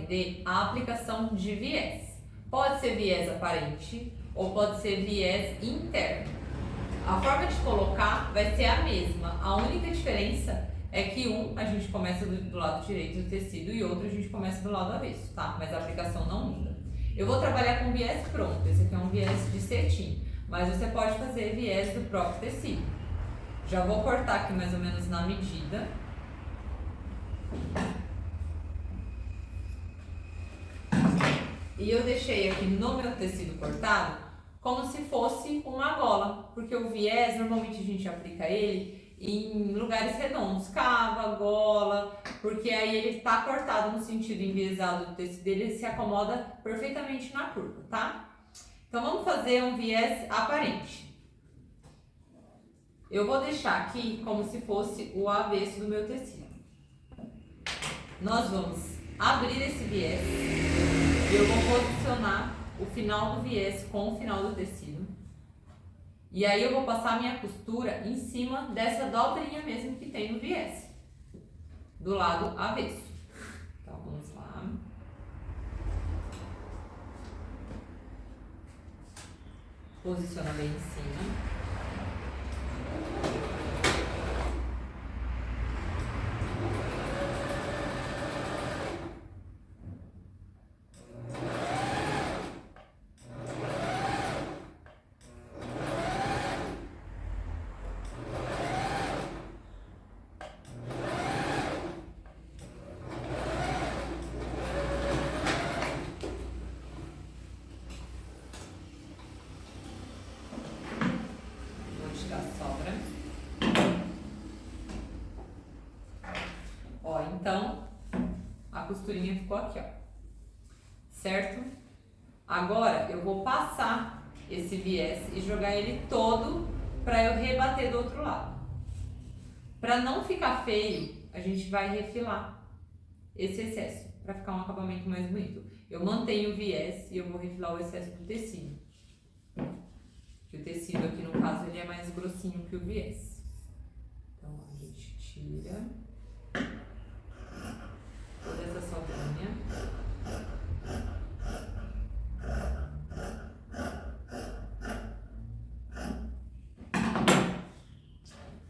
aprender a aplicação de viés. Pode ser viés aparente ou pode ser viés interno. A forma de colocar vai ser a mesma, a única diferença é que a gente começa do lado direito do tecido e outro a gente começa do lado avesso, tá? Mas a aplicação não muda. Eu vou trabalhar com viés pronto, esse aqui é um viés de cetim, mas você pode fazer viés do próprio tecido. Já vou cortar aqui mais ou menos na medida. E eu deixei aqui no meu tecido cortado como se fosse uma gola, porque o viés, normalmente a gente aplica ele em lugares redondos, cava, gola, porque aí ele está cortado no sentido enviesado do tecido, ele se acomoda perfeitamente na curva, tá? Então vamos fazer um viés aparente. Eu vou deixar aqui como se fosse o avesso do meu tecido. Nós vamos abrir esse viés e eu vou posicionar o final do viés com o final do tecido. E aí eu vou passar a minha costura em cima dessa dobrinha mesmo que tem no viés, do lado avesso. Então vamos lá. Posiciona bem em cima. Então, a costurinha ficou aqui, ó, certo? Agora, eu vou passar esse viés e jogar ele todo para eu rebater do outro lado. Para não ficar feio, a gente vai refilar esse excesso, para ficar um acabamento mais bonito. Eu mantenho o viés e eu vou refilar o excesso do tecido. O tecido aqui, no caso, ele é mais grossinho que o viés. Então, a gente tira toda essa sobrinha.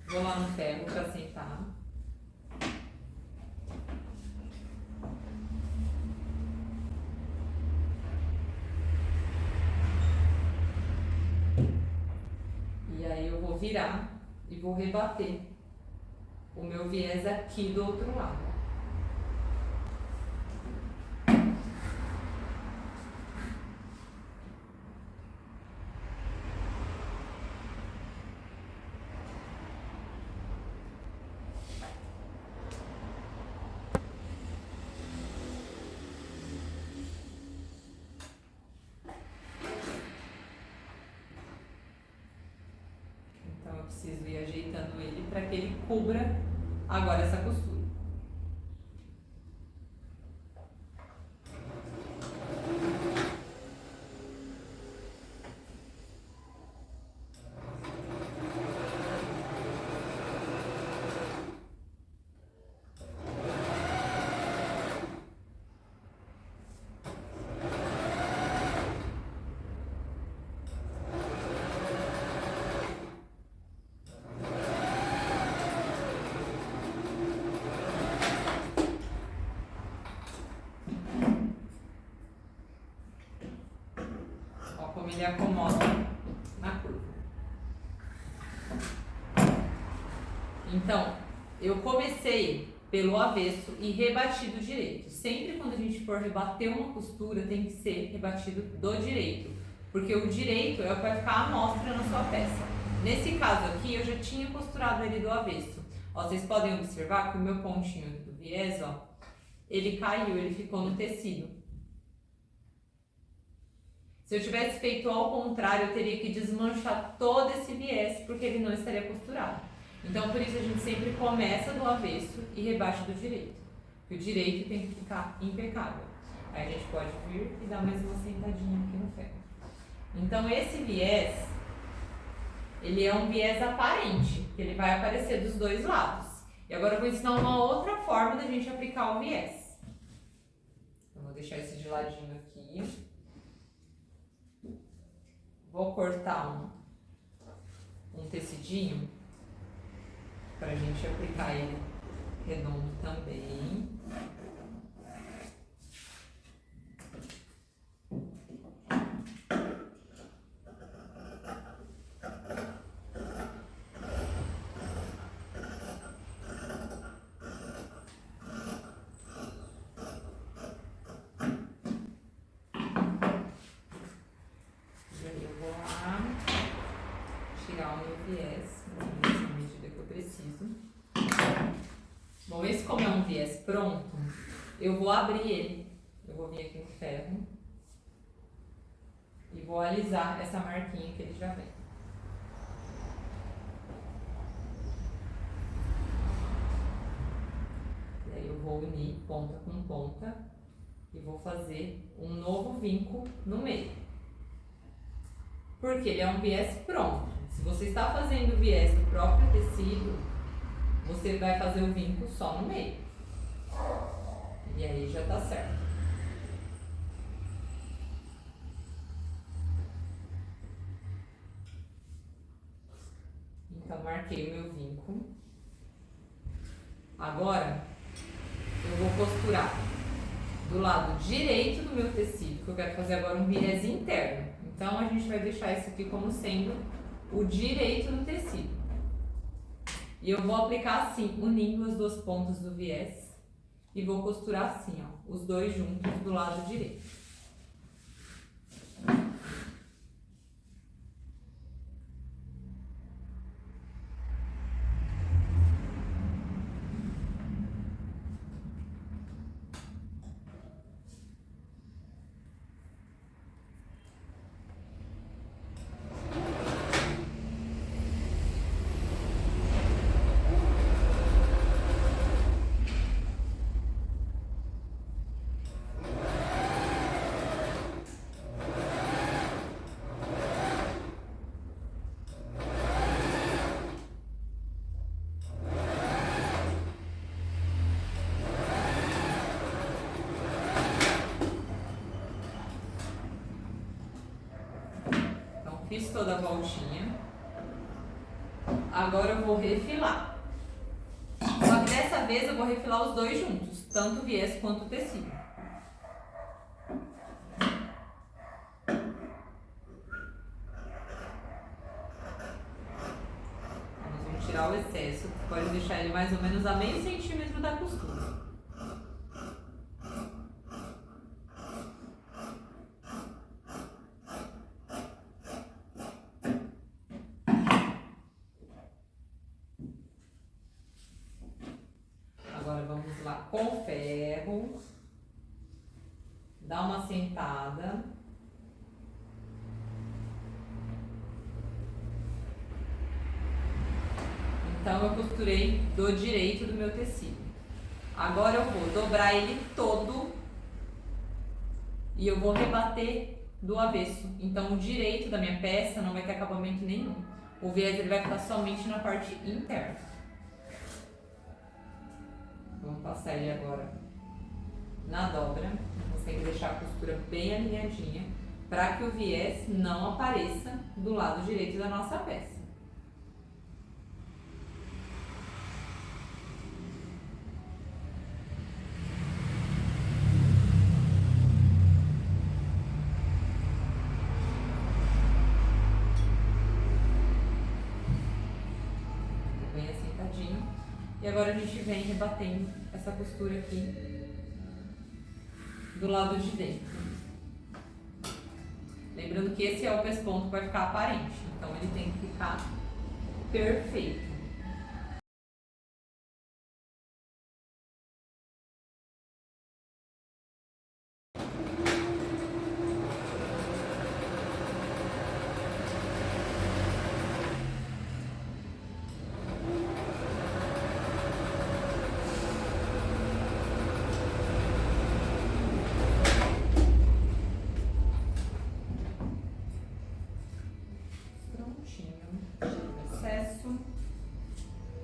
Vou lá no ferro para sentar. E aí eu vou virar e vou rebater o meu viés aqui do outro lado. Preciso ir ajeitando ele para que ele cubra agora essa costura. Como ele acomoda na curva. Então, eu comecei pelo avesso e rebati do direito. Sempre quando a gente for rebater uma costura, tem que ser rebatido do direito, porque o direito é o que vai ficar à mostra na sua peça. Nesse caso aqui, eu já tinha costurado ele do avesso. Ó, vocês podem observar que o meu pontinho do viés, ó, ele caiu, ele ficou no tecido. Se eu tivesse feito ao contrário, eu teria que desmanchar todo esse viés, porque ele não estaria costurado. Então, por isso a gente sempre começa do avesso e rebate do direito. Porque o direito tem que ficar impecável. Aí a gente pode vir e dar mais uma sentadinha aqui no ferro. Então, esse viés, ele é um viés aparente, que ele vai aparecer dos dois lados. E agora eu vou ensinar uma outra forma da gente aplicar o viés. Eu vou deixar esse de ladinho aqui. Vou cortar um tecidinho pra gente aplicar ele redondo também. Tirar o meu viés, nessa medida que eu preciso. Bom, esse como é um viés pronto, eu vou abrir ele. Eu vou vir aqui no ferro e vou alisar essa marquinha que ele já vem. E aí eu vou unir ponta com ponta e vou fazer um novo vinco no meio. Porque ele é um viés pronto. Se você está fazendo o viés do próprio tecido, você vai fazer o vinco só no meio. E aí já tá certo. Então, marquei o meu vinco. Agora, eu vou costurar do lado direito do meu tecido, que eu quero fazer agora um viés interno. Então, a gente vai deixar isso aqui como sendo o direito do tecido. E eu vou aplicar assim, unindo as duas pontas do viés. E vou costurar assim, ó, os dois juntos do lado direito. Fiz toda a voltinha. Agora eu vou refilar. Só que dessa vez eu vou refilar os dois juntos, tanto o viés quanto o tecido. Nós vamos tirar o excesso, pode deixar ele mais ou menos a meio centímetro da costura. Agora vamos lá com ferro, dá uma sentada. Então eu costurei do direito do meu tecido. Agora eu vou dobrar ele todo e eu vou rebater do avesso. Então o direito da minha peça não vai ter acabamento nenhum. O viés ele vai ficar somente na parte interna. Vamos passar ele agora na dobra. Você tem que deixar a costura bem alinhadinha para que o viés não apareça do lado direito da nossa peça. Bem assentadinho. E agora a gente vem rebatendo essa costura aqui do lado de dentro. Lembrando que esse é o pesponto que vai ficar aparente, então ele tem que ficar perfeito.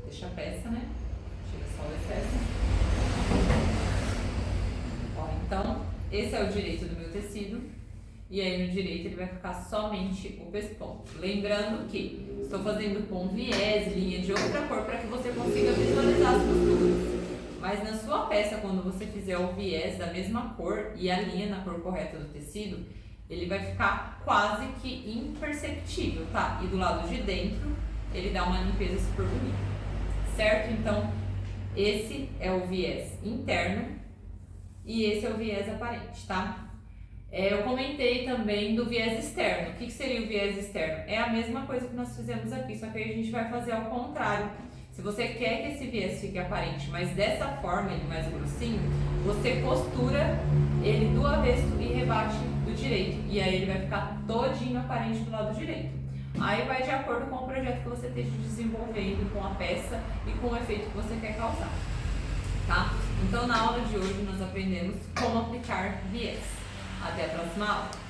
Deixa a peça, né? Tira só o excesso. Ó, então, esse é o direito do meu tecido, e aí no direito ele vai ficar somente o pesponto. Lembrando que estou fazendo com viés, linha de outra cor para que você consiga visualizar as costuras. Mas na sua peça, quando você fizer o viés da mesma cor e a linha na cor correta do tecido, ele vai ficar quase que imperceptível, tá? E do lado de dentro, ele dá uma limpeza super bonita, certo? Então, esse é o viés interno e esse é o viés aparente, tá? Eu comentei também do viés externo. O que seria o viés externo? É a mesma coisa que nós fizemos aqui, só que aí a gente vai fazer ao contrário. Se você quer que esse viés fique aparente, mas dessa forma, ele mais grossinho, você costura ele do avesso e rebate do direito. E aí ele vai ficar todinho aparente do lado direito. Aí vai de acordo com o projeto que você esteja desenvolvendo, com a peça e com o efeito que você quer causar, tá? Então na aula de hoje nós aprendemos como aplicar viés. Até a próxima aula!